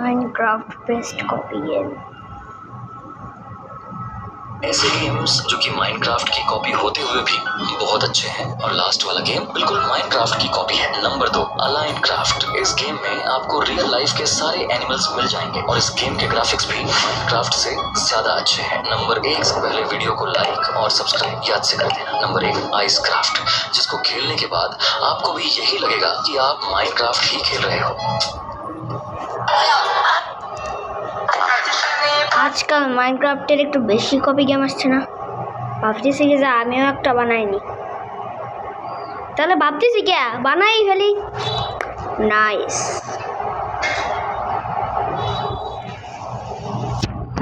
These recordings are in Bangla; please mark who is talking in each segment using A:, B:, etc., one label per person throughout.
A: Minecraft best copy game.
B: ऐसे गेम्स जो कि माइनक्राफ्ट की कॉपी होते हुए भी बहुत अच्छे हैं, और लास्ट वाला गेम बिल्कुल माइनक्राफ्ट की कॉपी है। Number 2, align craft. इस गेम में आपको रियल लाइफ के सारे एनिमल्स मिल जाएंगे और इस गेम के ग्राफिक्स भी माइनक्राफ्ट से ज्यादा अच्छे हैं। नंबर 1 से पहले वीडियो को लाइक और सब्सक्राइब याद से कर देना। नंबर 1, आइस क्राफ्ट, जिसको खेलने के बाद आपको भी यही लगेगा कि आप माइनक्राफ्ट ही खेल रहे हो।
A: आजकल माइनक्राफ्टेर एक बेशी कपि गेम आसছে না, ভাবতেছি যে আমিও একটা বানাইনি। তাহলে ভাবতেছি কি বানাই ফেলি। নাইস।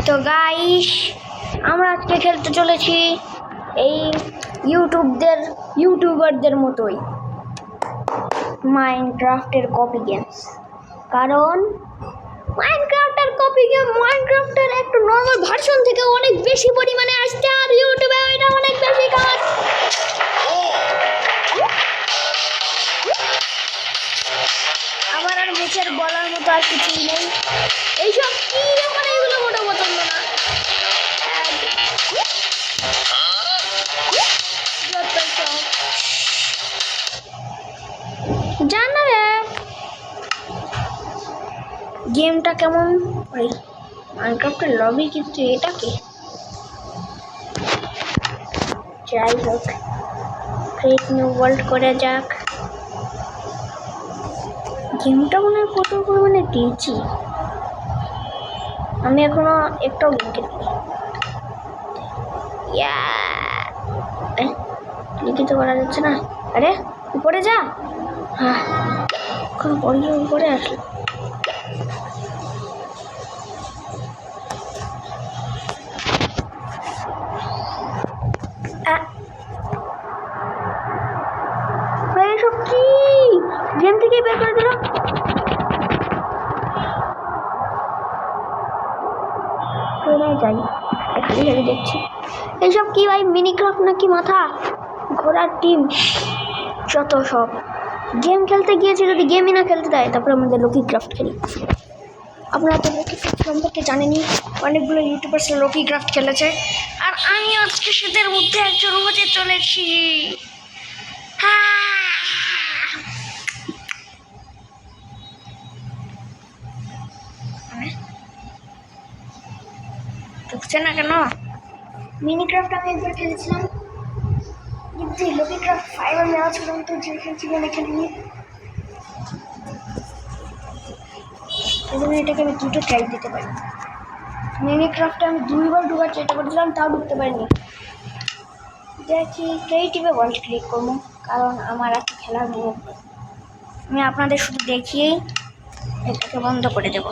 A: তো গাইস, আমরা আজকে খেলতে চলেছি এই ইউটিউবারদের মতোই মাইনক্রাফটের কপি গেমস। কারণ মাইনক্রাফটের কপি গেম মাইনক্রাফটের একটু নরমাল ভার্সন থেকে অনেক বেশি পরিমাণে আসছে, আর ইউটিউবে এটা অনেক বেশি কাজ। আমার আর মুখের বলার মতো আর কিছুই নেই। এইসব কি আমার এগুলো মোটা পছন্দ না। জানা রে গেমটা কেমন? ওই মাইনক্রাফটের লবি, কিন্তু এটা কি? যাই হোক, ক্রিয়েট নিউ ওয়ার্ল্ড করে যাক। গেমটা মনে হয় প্রচুর পরিমাণে দিয়েছি। আমি এখনো একটাও গেম খেলিনি। লিখিত করা যাচ্ছে না। আরে উপরে যা। হ্যাঁ, এখন উপরে আসলো। এসব কি গেম থেকে বের করে দিল? যাই খালি খালি দেখছি। এইসব কি ভাই, মিনিক্রাফট নাকি মাথা ঘোরার টিম? যত সব গেম খেলতে গিয়েছি, যদি গেমই না খেলতে দেয় তারপরে আমাদের লোকি ক্রাফট খেলি। আপনারা তো লোকি ক্রাফট সম্পর্কে জানেনি, অনেকগুলো ইউটিউবার্স লোকি ক্রাফট খেলেছে, আর আমি আজকে সেদের মধ্যে একজন হতে চলেছি। ঢুকছে না কেন? মিনিক্রাফট আমি একবার খেলেছিলাম, কিন্তু লোকি ক্রাফট 5 আমি আজ পর্যন্ত যে জীবনে খেলিনি। এজন্য এটাকে আমি দুটো ট্রাই দিতে পারি। মিনিক্রাফটে আমি 2বার ঢোকার চেষ্টা করেছিলাম, তাও ঢুকতে পারিনি। দেখি ক্রিয়েটিভে ওয়ার্ল্ড ক্লিক করবো, কারণ আমার এত খেলার মুখ। আমি আপনাদের শুধু দেখিয়েই এটাকে বন্ধ করে দেব।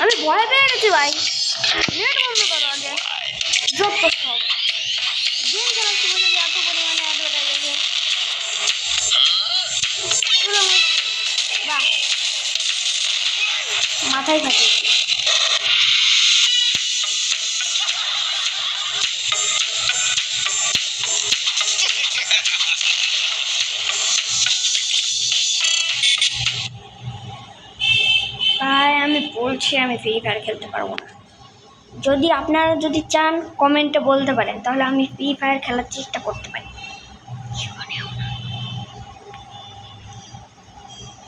A: আমি ভয় পেয়ে গেছি ভাই। নেট বন্ধ করো আগে। যত সব গেম খেলার সময় যদি এত পরিমাণে অ্যাডভার্টাইজ বাহ, মাথায় থাকে। আমি বলছি আমি ফ্রি ফায়ার খেলতে পারবো না। যদি আপনারা যদি চান কমেন্টে বলতে পারেন, তাহলে আমি ফ্রি ফায়ার খেলার চেষ্টা করতে পারি।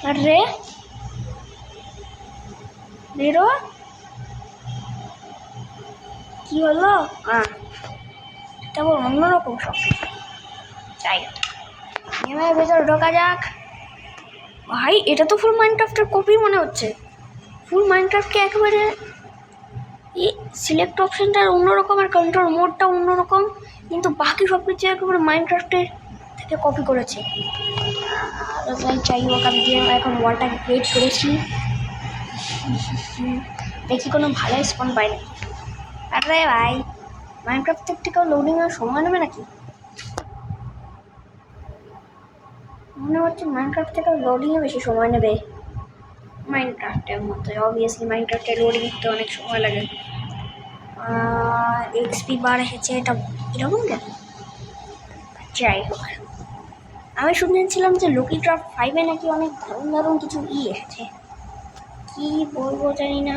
A: আরে বেরো, কি হলো? এটা বল অন্যরকম সব। যাই হোক, গেমের ভেতর ঢোকা যাক। ভাই এটা তো ফুল মাইনক্রাফটের কপি মনে হচ্ছে। ফুল মাইনক্রাফটকে একেবারে সিলেক্ট অপশনটা অন্যরকম আর কন্ট্রোল মোডটা অন্যরকম, কিন্তু বাকি সব কিছু একেবারে মাইনক্রাফটের থেকে কপি করেছে। যাই হোক, আমি গেম এখন ওয়ালটাকে ক্রিয়েট করেছি। দেখি কোনো ভালো স্পন পাই না। আরে ভাই, মাইনক্রাফটের থেকেও লোডিং এর সময় নেবে নাকি? মনে হচ্ছে মাইনক্রাফট থেকে লোডিংয়ে বেশি সময় নেবে। মাইনক্রাফটের মতো অবভিয়াসলি মাইনক্রাফটে লোডিং করতে অনেক সময় লাগে। এক্সপি বার এসেছে, এটা এরকম কেন? যাই হোক, আমি শুনেছিলাম যে লকি ক্রাফট 5-এ নাকি অনেক দারুণ দারুণ কিছু এসেছে, কি বলবো জানি না।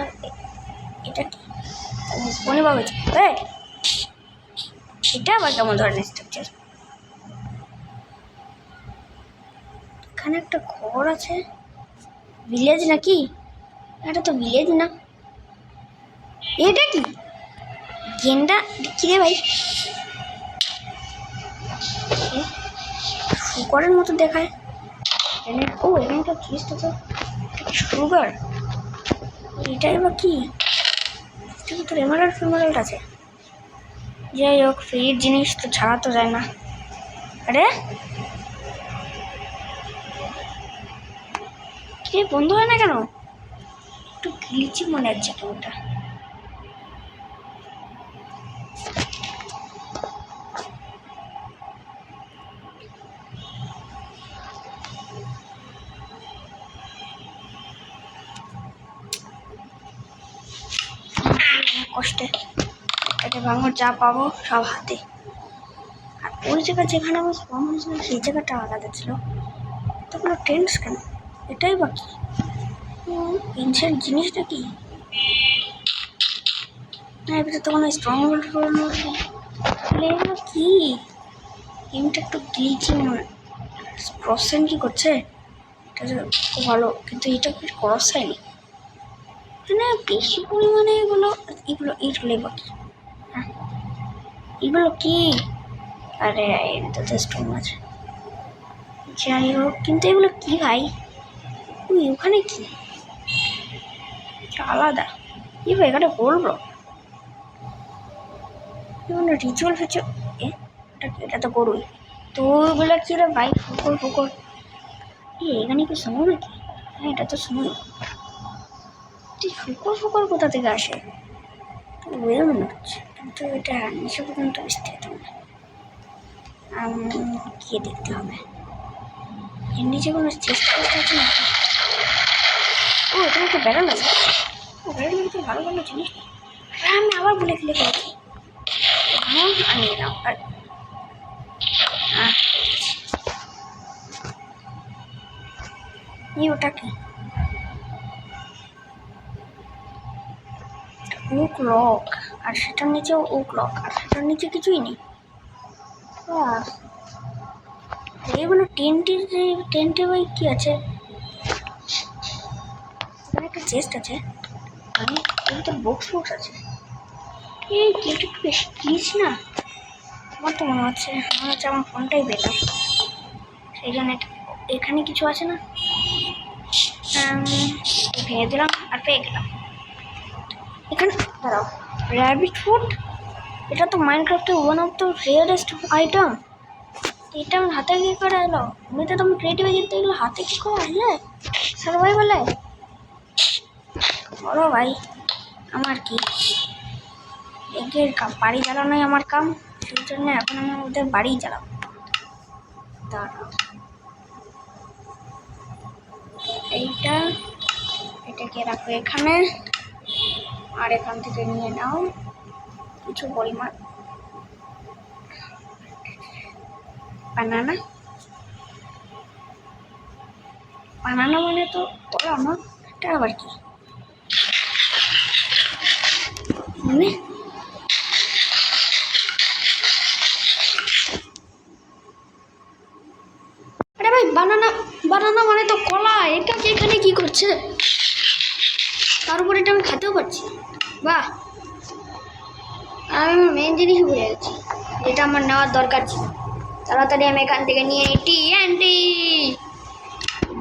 A: এটা কি মনে পাবেছে? এটা আবার কেমন ধরনের স্ট্রাকচার? এখানে একটা ঘর আছে, ভিলেজ নাকি? এটা তো ভিলেজ না, এটা কি গেন্ডা? কি রে ভাই, শুকরের মতো দেখায়। ও এখানে একটা জিনিসটা তো সুগার, এটাই বা কি? তোর এমারাল্ড ফেমারাল্ড আছে। যাই হোক, ফ্রির জিনিস তো ছাড়া তো যায় না। আরে কি বন্ধ হয় না কেন? একটু গ্লিচি মনে হচ্ছে কোনটা। কষ্টে এটা ভাঙর যা পাবো সব হাতে। আর ওই জায়গা যেখানে আমার স্পন হয়েছিল সেই জায়গাটা আলাদা ছিল, তো কোনো টেন্স কেন? এটাই বা কি এনশিয়েন্ট জিনিসটা কি? না এটা তো কোনো স্ট্রং হোল্ড করানো কি? গেমটা একটু গ্লিচি মনে। ক্রসসাইন কি করছে? এটা খুব ভালো, কিন্তু এটা কি ক্রস সাইন? মানে বেশি পরিমাণে এগুলো এগুলো এগুলো বা কি? হ্যাঁ এগুলো কি? আরে এটা তো স্টোন আছে, যাই হোক। কিন্তু এগুলো কি ভাই? ওখানে কি আলাদা? কি ভাই এখানে বলবো রিচুয়াল ফিচুয়াল? এটা তো গরুই। তো ওগুলো কি রে ভাই? ফুকর ফুকর এখানে কি শোনো নাকি? হ্যাঁ এটা তো শুনো। ফুকর ফুকর কোথা থেকে আসে বুঝে মনে হচ্ছে, কিন্তু এটা নিচে পর্যন্ত বিস্তৃত না। গিয়ে দেখতে হবে এর নিচে কোনো চেষ্টা করতে আছে নাকি। ও এখানে একটা ব্যারেল আছে। ও ব্যারেল তো ভালো ভালো জিনিস। আমি আবার বলে খেলে ফেলেছি। আমি এলাম আর ওটা কি? ওক লক, আর সেটার নিচেও ওক লক, আর সেটার নিচে কিছুই নেই। এইগুলো টেন্টে ভাই কি আছে? এখানে একটা চেস্ট আছে, মানে এর তো বক্স আছে। এই গেট একটু বেশি প্লিজ না, আমার তো মনে হচ্ছে আমার ফোনটাই বেটার। সেই জন্য এখানে কিছু আছে না, ভেঙে দিলাম আর পেয়ে গেলাম। এখানে দাঁড়াও, র্যাবিট ফুড, এটা তো মাইনক্রাফটের one of the rarest item. এটা আমার হাতে কি করে এলো? এমনিতে তো আমি ক্রিয়েটিভে জিততে এগুলো হাতে কি করে আসলে সার্ভাইভালে? বলো ভাই, আমার কি এগের বাড়ি জ্বালানোই আমার কাম, সেই জন্য এখন আমি ওদের বাড়ি জ্বালাবো। দাঁড়াও, এটাকে রাখো এখানে, আর এখান থেকে নিয়ে নাও কিছু পরিমাণ বানানা। বানানা মানে তো বলো আমার, এটা আবার কি মানে? আরে ভাই বানানা, বানানা মানে তো কলা, এটা কি এখানে কি করছে? তার উপর এটা আমি খেতেও পারছি। বাহ, আমি মেন জিনিস ভুলে গেছি, যেটা আমার নেওয়ার দরকার ছিল। তাড়াতাড়ি আমি এখান থেকে নিয়ে নিই টিএনটি।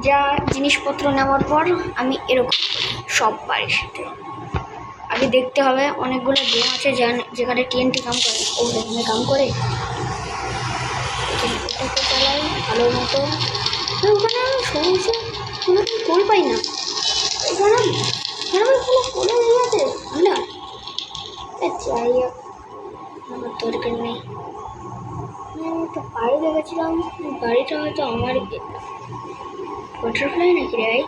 A: যা জিনিসপত্র নেওয়ার পর আমি এরকম সব বাড়ির সাথে আগে দেখতে হবে। অনেকগুলো গেম আছে যেখানে টিএনটি কাম করে, ও এখানে কাম করে, এটাকে চালাই ভালো মতো। ওখানে আমি সমস্যা কোনো গোল পাই না, এখানে কোনো গোলে হয়ে গেছে না। যাই হোক, আমার দরকার নেই। আমি একটা বাড়ি দেখেছিলাম, বাড়িটা হয়তো আমারই। বাটারফ্লাই নাকি রে ভাই?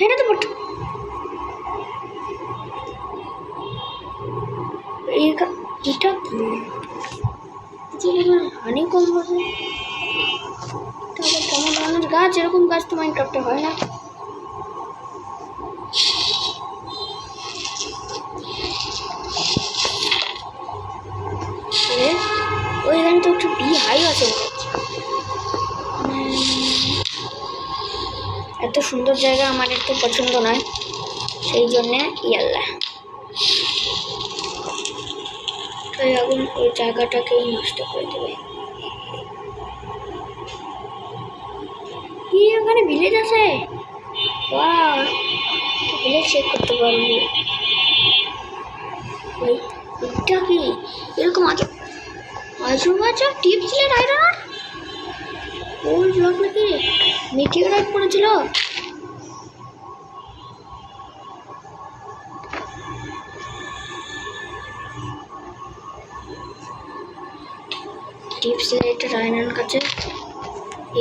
A: এটা তো এটা কি হানি কম হবে? তাহলে কেমন ধরনের গাছ? এরকম গাছ তো মাইনক্রাফটে হয় না। ওইখানে তো একটু বি হাই আছে। এত সুন্দর জায়গা আমার একটু পছন্দ নয়, সেই জন্যে ইয়াল্লা তাই আগুন ওই জায়গাটাকেই নষ্ট করে দেবে। কি ওখানে ভিলেজ আছে? বাহ, ভিলেজ চেক করতে পারবো। এটা কি এরকম আছে? আজু বাজু টিপ ছিল আয়রন ওর ব্লক নাকি মিটিওরাইট পড়েছিল। টিপ সিলেক্টেড আয়রন কাছে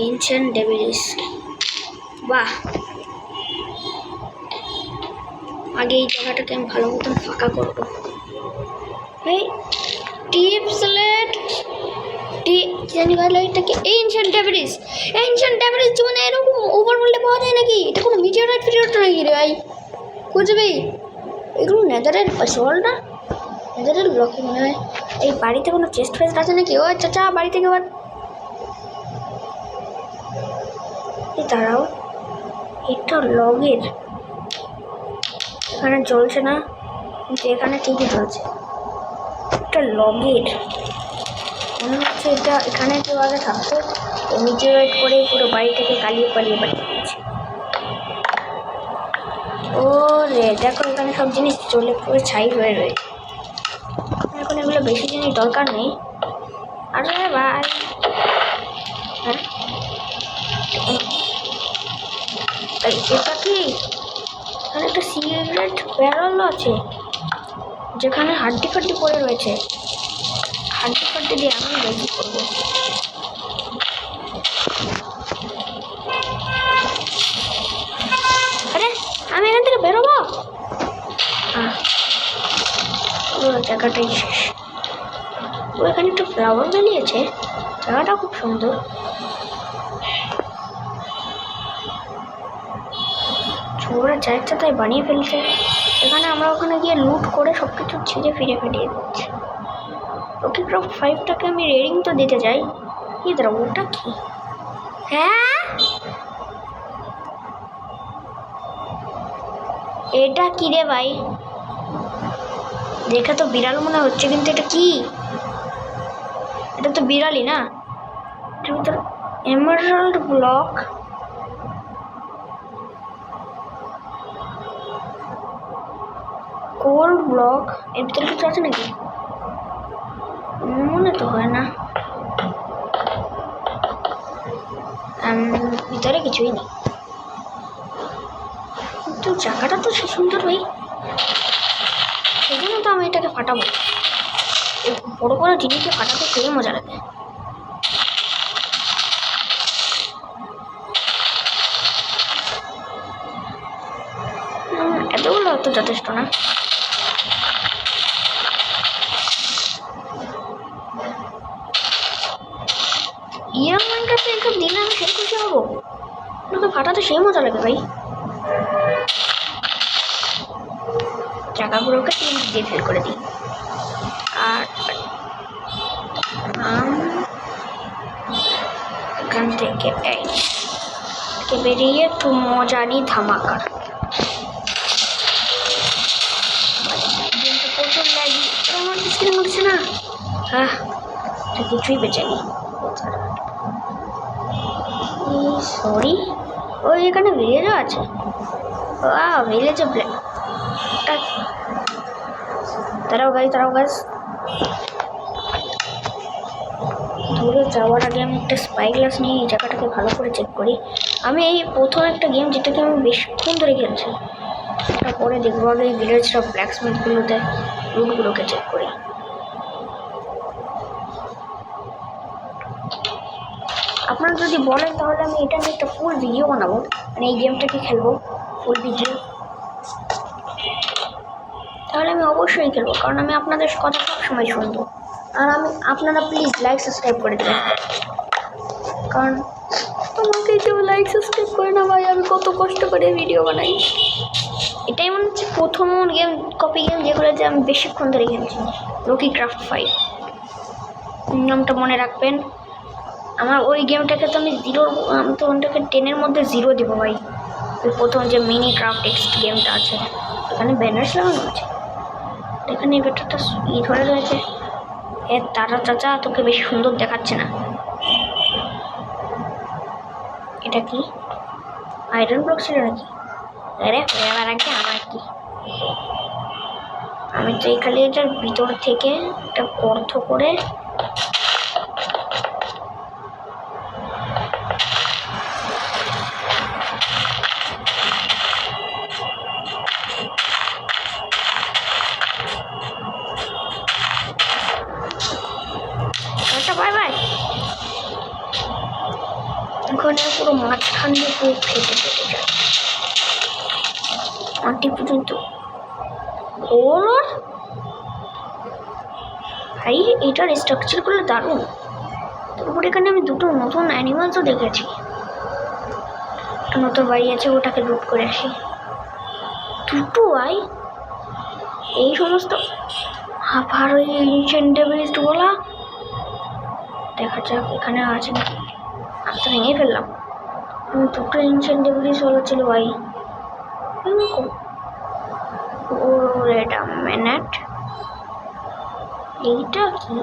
A: এনশিয়েন্ট ডেবিলিস। বাহ, আগে এই জায়গাটাকে আমি ভালো মতন ফাঁকা করবো। এই টিপ সিলেক্ট জানি ভালো এটাকে এনশিয়েন্ট ডেবিলিস। এনশিয়েন্ট ডেবিলিস মানে এরকম ওভারওয়ার্ল্ডে পাওয়া যায় নাকি? এটা কোনো মিটিওরাইট ফিটিওরাইট নাকি রে ভাই? বুঝবি এগুলো নেদারের ওয়ার্ল্ড না, নেদারের ব্লকে মনে হয়। এই বাড়িতে কোনো চেস্ট ফেস্ট আছে নাকি? ও চাচা বাড়ি থেকে আবার এই দাঁড়াও, এটা লগের, এখানে জ্বলছে না কিন্তু এখানে ঠিকই জ্বলছে। এটা লগের মনে হচ্ছে, এটা এখানে কেউ আগে থাকতো, মিটিওরাইট করে পুরো বাড়ি থেকে পালিয়ে বাড়িয়ে দিয়েছে। ও রে দেখো, এখানে সব জিনিস চলে পুরো ছাই হয়ে রয়েছে। এখন এগুলো বেশি জিনিস দরকার নেই। আরে ভাই, হ্যাঁ এটা কি? এখানে একটা সিগারেট ব্যারেল আছে যেখানে হাড্ডি ফাড্ডি পড়ে রয়েছে। হাড্ডি ফাড্ডি দিয়ে আমি রেডি করবো। আরে আমি এখান থেকে বেরোবো? পুরো জায়গাটাই শেষ। ও এখানে একটু ফ্লাওয়ার বেরিয়েছে, জায়গাটা খুব সুন্দর। ছোড়া চাইছে তাই বানিয়ে ফেলছে। এখানে আমরা ওখানে গিয়ে লুট করে সব কিছু ছিঁড়ে ফিরে ফিরিয়ে দিচ্ছি। ওকে ক্রাফট 5টাকে আমি রেডিং তো দিতে চাই। কি দাঁড়া, ওটা কি? হ্যাঁ এটা কি রে ভাই? দেখে তো বিড়াল মনে হচ্ছে, কিন্তু এটা কি? এটা তো বিড়ালই না। এটার ভিতর এমারাল্ড ব্লক, কোর ব্লক, এর ভিতরে কিছু আছে নাকি? মনে তো হয় না, ভিতরে কিছুই নেই। কিন্তু জায়গাটা তো সে সুন্দর ভাই, সেই জন্য তো আমি এটাকে ফাটাবো। বড় বড় জিনিসকে ফাটাতে সেই মজা লাগে। এতগুলো তো যথেষ্ট না। ইয়ার মাইনক্রাফটে এসব দিলে আমি সেই খুশি হবো। ওকে ফাটাতে সেই মজা লাগে ভাই। জায়গাগুলোকে টিম দিয়ে ফেল করে দিই। আর এখান থেকে বেরিয়ে একটু মজা নিই ধামাকার। প্রচুর লাগি, আমার স্ক্রিন উঠছে না। হ্যাঁ কিছুই বেঁচে নেই। সরি, ওই এখানে ভিলেজও আছে। ভিলেজে তারাও গাছ দূরে যাওয়ার আগে আমি একটা স্পাই গ্লাস নিয়ে এই জায়গাটাকে ভালো করে চেক করি। আমি এই প্রথম একটা গেম যেটাকে আমি বেশিক্ষণ ধরে খেলছি, তারপরে দেখবো আগে এই ভিলেজটা ব্ল্যাকস্মিথগুলোতে রুটগুলোকে চেক করি। আপনারা যদি বলেন তাহলে আমি এটা নিয়ে একটা ফুল ভিডিও বানাবো, মানে এই গেমটাকে খেলবো ফুল ভিডিও। তাহলে আমি অবশ্যই খেলবো, কারণ আমি আপনাদের কথা সবসময় শুনবো। আর আপনারা প্লিজ লাইক সাবস্ক্রাইব করে দেবেন, কারণ কেউ লাইক সাবস্ক্রাইব করে না ভাই, আমি কত কষ্ট করে ভিডিও বানাই। এটাই মনে হচ্ছে প্রথম গেম, কপি গেম যেগুলো যে আমি বেশিক্ষণ ধরে খেলছি, রকি ক্রাফট 5 নামটা মনে রাখবেন। আমার ওই গেমটাকে তো আমি আমি তো ওটাকে 10-এর মধ্যে 0 দিব ভাই। ওই প্রথম যে মিনি ক্রাফট টেক্সট গেমটা আছে, এখানে ব্যানার্স লাগানো আছে, এখানে ব্যাটারটা ধরে রয়েছে। তারা চাচা তোকে বেশি সুন্দর দেখাচ্ছে না। এটা কি আয়রন ব্লক ছিল নাকি? আরে এবার আগে আমার কি, আমি তো খালি এটার ভিতর থেকে একটা গর্ত করে বাই বাই। ওখানে পুরো মাঝখান দিয়ে পুরো ফেটে ফেটে যায় মাটি পর্যন্ত। ওর ভাই এটার স্ট্রাকচারগুলো দারুণ। তারপর এখানে আমি দুটো নতুন অ্যানিমালসও দেখেছি। একটা নতুন বাড়ি আছে, ওটাকে লুট করে আসি। দুটো ভাই এই সমস্ত আবার ওই ইনসেন্টেবিলিস্ট বলা, দেখা যাক এখানে আছে নাকি। আমি তো ভেঙে ফেললাম। আমি দুটো ইনসেন্টেবিলিস্ট বলা ছিল ভাই। ও এটা ম্যানেট, এইটা কি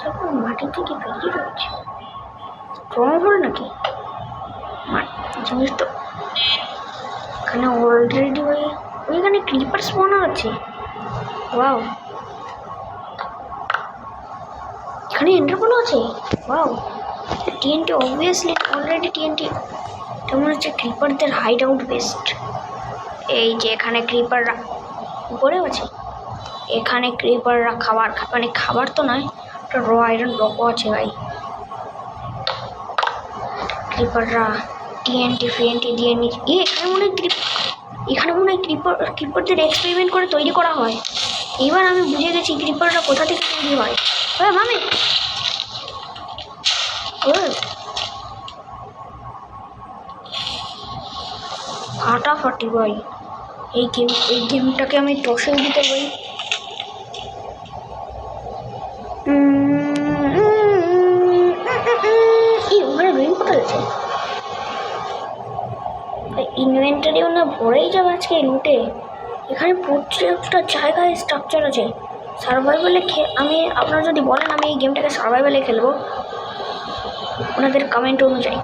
A: যখন মাটি থেকে বেরিয়ে রয়েছে স্ট্রং হল নাকি জিনিস তো। এখানে অলরেডি ওইখানে ক্রিপার স্পনার আছে। ওয়াও, এখানে এন্টারপোল আছে। Wow, TNT obviously already TNT. এটা মনে হচ্ছে ক্রিপারদের হাইড আউট বেস্ট। এই যে এখানে ক্রিপাররা উপরেও আছে, এখানে ক্রিপাররা খাবার মানে খাবার তো নয়, একটা র আয়রন ব্লকও আছে ভাই। ক্রিপাররা টিএনটি ফিএনটি দিয়ে নিচ্ছে। এখানে মনে হয় ক্রিপারদের এক্সপেরিমেন্ট করে তৈরি করা হয়। এবার আমি বুঝে গেছি ক্রিপাররা কোথা থেকে তৈরি হয়। মামি ফাটাফাটি ভাই। এই গেমটাকে আমি টসে দিতে পারি। ওখানে রিং কোথায় আছে? ইনভেন্টারিও না ভরেই যাবে আজকে লুটে। এখানে প্রত্যেকটা জায়গায় স্ট্রাকচার আছে। সার্ভাইভালে আমি আপনারা যদি বলেন আমি এই গেমটাকে সার্ভাইভালে খেলবো ওনাদের কমেন্ট অনুযায়ী,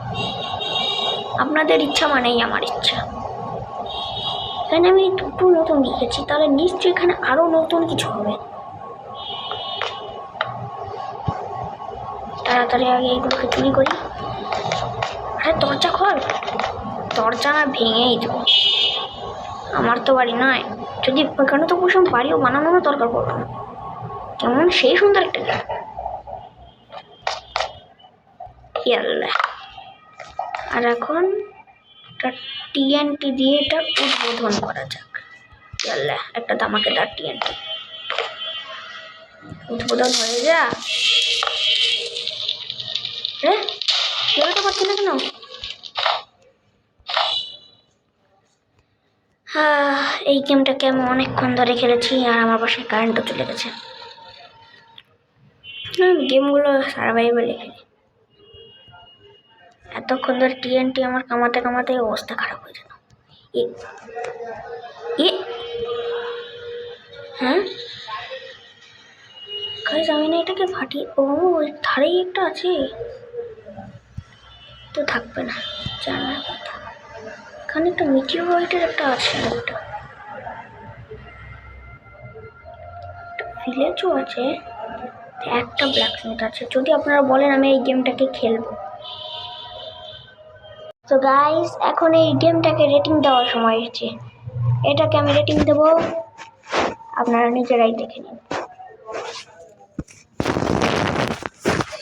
A: আপনাদের ইচ্ছা মানেই আমার ইচ্ছা। এখানে আমি দুটো নতুন লিখেছি, তাহলে নিশ্চয়ই এখানে আরও নতুন কিছু হবে। তাড়াতাড়ি আগে এইগুলোকে চুরি করি। আরে দরজা খোল, দরজা না ভেঙেই দেবো। আমার তো বাড়ি নয়, যদি ওখানে তো কুসুম বাড়িও বানানোরও দরকার পড়বে না। কেমন সেই সুন্দর একটা গেম। আর এখন টিএনটি দিয়ে এটা উদ্বোধন করা যাক। একটা ধামাকেদার টিএনটি উদ্বোধন হয়ে যা। বেরোতে পারছি না কেন? এই গেমটাকে আমি অনেকক্ষণ ধরে খেলেছি আর আমার বাসায় কারেন্টও চলে গেছে। গেমগুলো সার্ভাইভালে খেলি। এতক্ষণ ধরে টিএনটি আমার কামাতে কামাতে অবস্থা খারাপ হয়ে যেত। হ্যাঁ আমি না এটাকে ফাটিয়ে, ওই ধারেই একটা আছে তো থাকবে না জানার কথা। এখানে একটা মিটিওরাইটের একটা আছে, একটা ভিলেজও আছে, একটা ব্ল্যাকস্মিথ আছে। যদি আপনারা বলেন আমি এই গেমটাকে খেলবো। তো গাইস এখন এই গেমটাকে রেটিং দেওয়ার সময় এসেছে। এটাকে আমি রেটিং দেবো, আপনারা নিজেরাই দেখে নিন।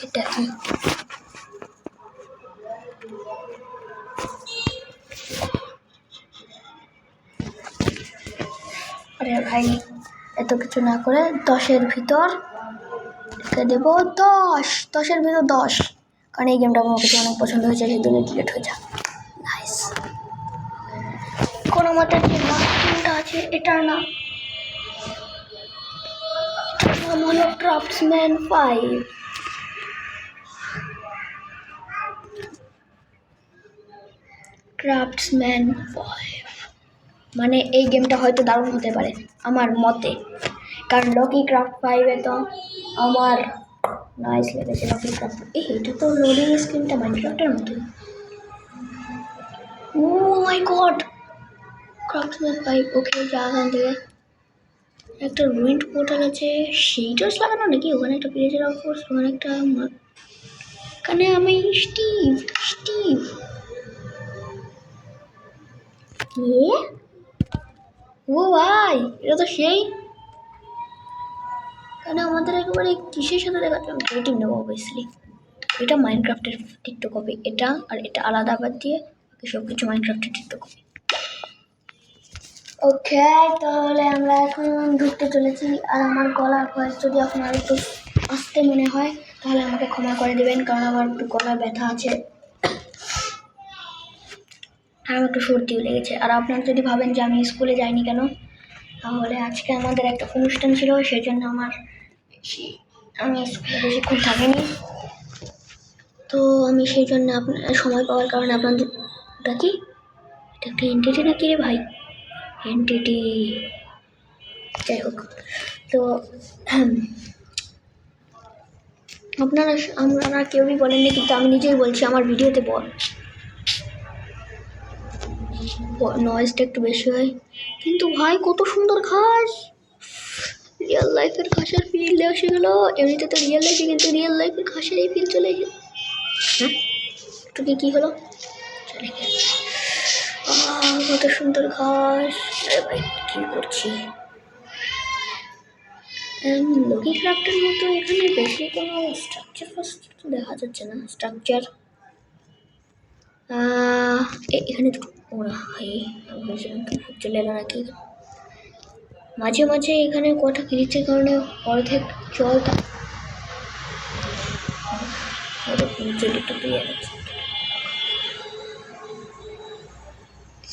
A: এটা কি আরে ভাই এত কিছু না করে 10-এর ভিতর দেবো 10, 10-এর ভিতর 10, কারণ এই গেমটা আমার কাছে অনেক পছন্দ হয়েছে, সেই জন্য ডিলিট হয়ে যায়। নাইস। এখন আমাদের যে লাস্ট গেমটা আছে এটার নাম হলো ক্রাফটসম্যান 5। ক্রাফটসম্যান 5 মানে এই গেমটা হয়তো দারুণ হতে পারে আমার মতে, কারণ লকি ক্রাফট 5-এ তো আমার নাইস লেগেছে। লকি ক্রাফট এটা তো লোডিং স্ক্রিনটা মাইনক্রাফটের মতো। ও মাই গড, ক্রাফটসম্যান 5। ওকে, যাওয়ার থেকে একটা রুইন্ড পোর্টাল আছে, সেইটাও লাগানো নাকি? ওখানে একটা পেজের অফোর্স, ওখানে একটা এখানে আমি স্টিভ স্টিভ ও ভাই, এটা তো সেই কারণ আমাদের একেবারে কিসের সাথে দেখাচ্ছে। আমি রেটিং নেবো অবভিয়াসলি। এটা মাইনক্রাফটের টিকটক কপি, এটা আর এটা আলাদা বাদ দিয়ে সব কিছু মাইনক্রাফটের টিকটক কপি। ওকে, তাহলে আমরা এখন ঢুকতে চলেছি। আর আমার গলার ভয়েস যদি আপনার একটু আসতে মনে হয় তাহলে আমাকে ক্ষমা করে দেবেন, কারণ আমার একটু গলায় ব্যথা আছে আর আমার একটু সর্দিও লেগেছে। আর আপনারা যদি ভাবেন যে আমি স্কুলে যাইনি কেন, তাহলে আজকে আমাদের একটা অনুষ্ঠান ছিল, সেই জন্য আমি স্কুলে বেশিক্ষণ থাকিনি। তো আমি সেই জন্য আপনার সময় পাওয়ার কারণে আপনাদের ডাকি। এটা একটা এনটিটি নাকি রে ভাই? এনটিটি, যাই হোক। তো আপনারা কেউই বলেননি, কিন্তু আমি নিজেই বলছি আমার ভিডিওতে নয়েজটা একটু বেশি হয়। কিন্তু ভাই কত সুন্দর ঘাস, রিয়েল লাইফের ঘাসের ফিল এসে গেলো। এমনিতে তো রিয়েল লাইফে, কিন্তু রিয়েল লাইফের ঘাসের এই ফিল চলে এসে হ্যাঁ একটু কি হলো, চলে গেল। কত সুন্দর ঘাস। আরে ভাই কি করছি? লকি ক্রাফটের মতো এখানে বেশি কোনো স্ট্রাকচার দেখা যাচ্ছে না। স্ট্রাকচার এখানে ওরা চলে এলো নাকি? মাঝে মাঝে এখানে কটা গ্লিচের কারণে অর্ধেক জলটা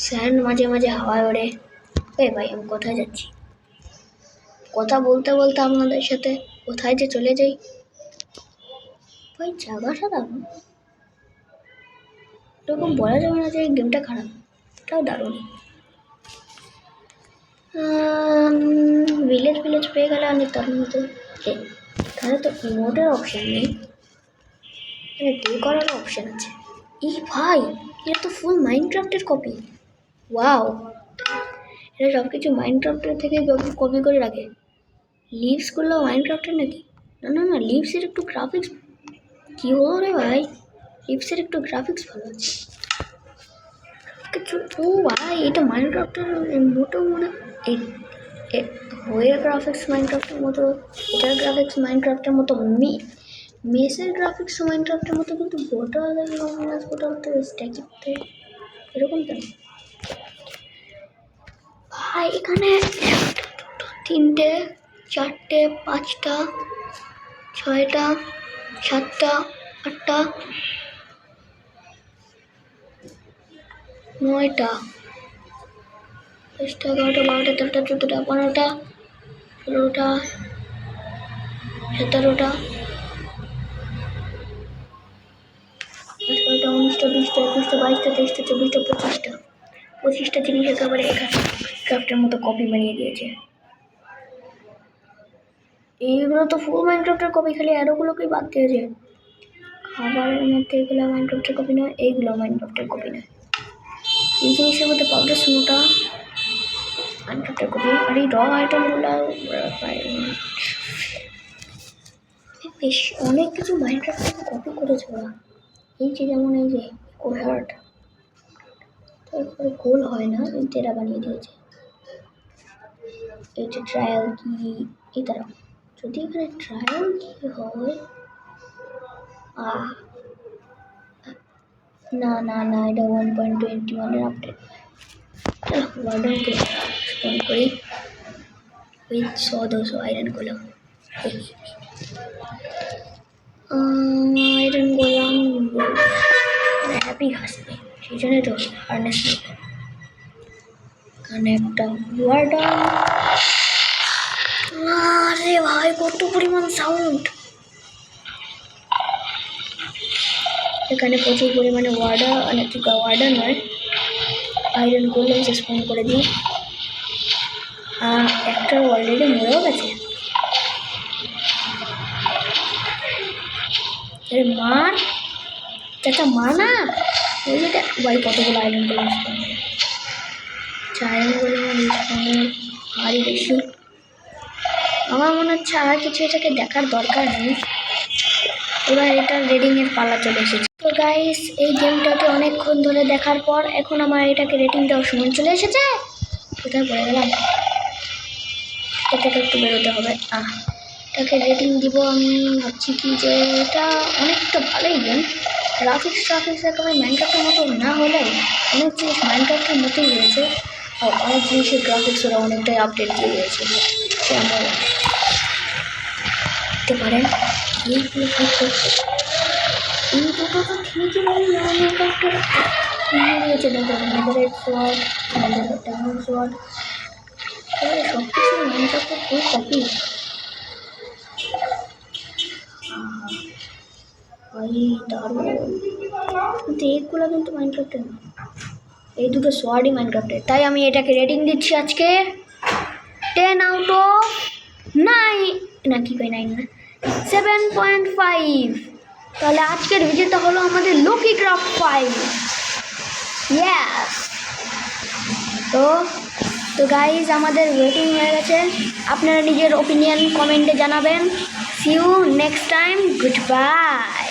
A: স্যান্ড মাঝে মাঝে হাওয়ায় ওড়ে। ভাই আমি কোথায় যাচ্ছি? কথা বলতে বলতে আপনাদের সাথে কোথায় যে চলে যাই। ভাই জায়গাটা দারুণ, এরকম বলা যাবে না যে গেমটা খারাপ, এটাও দারুণ। ভিলেজ পেয়ে গেলে অনেক দারুণ হতো। এখানে তো ইমোটের অপশান নেই, এখানে ডে করার অপশান আছে। ভাই এটা তো ফুল মাইনক্রাফটের কপি। ওয়াও, এটা সব কিছু মাইনক্রাফটের থেকে কপি করে রাখে। লিভসগুলো মাইনক্রাফটের নাকি? না, লিভসের একটু গ্রাফিক্স কি হলো রে ভাই, লিভসের একটু গ্রাফিক্স ভালো আছে কিছু। ও ভাই এটা মাইনক্রাফটের মোটো মনে হোয়ের গ্রাফিক্স মাইনক্রাফটের মতো, এটার গ্রাফিক্স মাইনক্রাফটের মতো, মেসের গ্রাফিক্স মাইনক্রাফটের মতো, কিন্তু বোটাল তো স্ট্যাচুতে এরকম কেন? ভাই এখানে 3টে 4টে 5টা 6টা 7টা 8টা 9টা 10টা 11টা 12টা 13টা 14টা 15টা 16টা 17টা 18টা 19টা 20টা 21টা 22টা 23টা 24টা 25টা জিনিস একেবারে এখানে ক্রাফটের মতো কপি বানিয়ে দিয়েছে। এইগুলো তো ফুল মাইনক্রাফটের কপি, খালি অ্যারোগুলোকেই বাদ দিয়েছে। খাবারের মধ্যে এগুলো মাইনক্রাফটের কপি নয়, এইগুলো মাইনক্রাফটের কপি নয়। এই জিনিসের মধ্যে পাউডার স্নোটা মাইনক্রাফটের কপি। আর এই র আইটেমগুলো বেশ অনেক কিছু মাইনক্রাফট থেকে কপি করেছে ওরা। এই যে যেমন এই যে কোহার্ট, তারপরে গোল হয় না, তেরা বানিয়ে দিয়েছে। এই যে ট্রায়াল কি, এই তারা যদি এখানে ট্রায়াল কি হয়, না এটা 1.21 আপডেট। ওয়ার্ডনকে স্পন করি উইথ 100-200 আয়রন গোলাম। আয়রন গোলাম আসবে, সেই জন্যই তো হার্নেস নেবে। এখানে একটা ওয়ার্ডার। আরে ভাই কত পরিমাণ সাউন্ড! এখানে প্রচুর পরিমাণে ওয়ার্ডার, অনেক ওয়ার্ডার নয়, আয়রন গোলেম স্পন করে দিই। একটা অলরেডি মরেও গেছে। আরে মার চাচা, মা না ওই যেটা ভাই, কতগুলো আয়রন গোলেম স্পন করে। আয়রন গোলেম স্পনের আরই বেশি। আমার মনে হচ্ছে আর কিছু এটাকে দেখার দরকার নেই। এবার এটা রেটিংয়ের পালা চলে এসেছে। তো গাইস, এই গেমটাকে অনেকক্ষণ ধরে দেখার পর এখন আমার এটাকে রেটিং দেওয়ার সময় চলে এসেছে। কোথায় পড়ে গেলাম? এটাকে একটু বেরোতে হবে। এটাকে রেটিং দিব আমি ভাবছি কি যে এটা অনেকটা ভালোই গেম। গ্রাফিক্স একেবারে মাইনক্রাফটের মতো না হলেও অনেক জিনিস মাইনক্রাফটের মতোই রয়েছে। অনেক জিনিসের গ্রাফিক্স ওরা অনেকটাই আপডেট দিয়ে দিয়েছে। যেমন দেখতে পারেন এইগুলো এই দুটো তো ঠিকই মাইনক্রাফটের দিয়েছে। দেখো নেদারের সোয়ার্ড, ডায়মন্ড সোয়ার্ড, সব কিছু মাইনক্রাফটের ফুল কপি। দারুণ, কিন্তু এইগুলো কিন্তু মাইনক্রাফটের না, এই দুটো সোয়ার্ডই মাইনক্রাফটের। তাই আমি এটাকে রেটিং দিচ্ছি আজকে 10/9 না, কি কই 9 না, 7.5। তাহলে আজকের ভিডিওটা হলো আমাদের লকি ক্রাফট 5। ইয়েস। তো গাইজ, আমাদের রেটিং হয়ে গেছে। আপনারা নিজের ওপিনিয়ন কমেন্টে জানাবেন। See you next time, good by.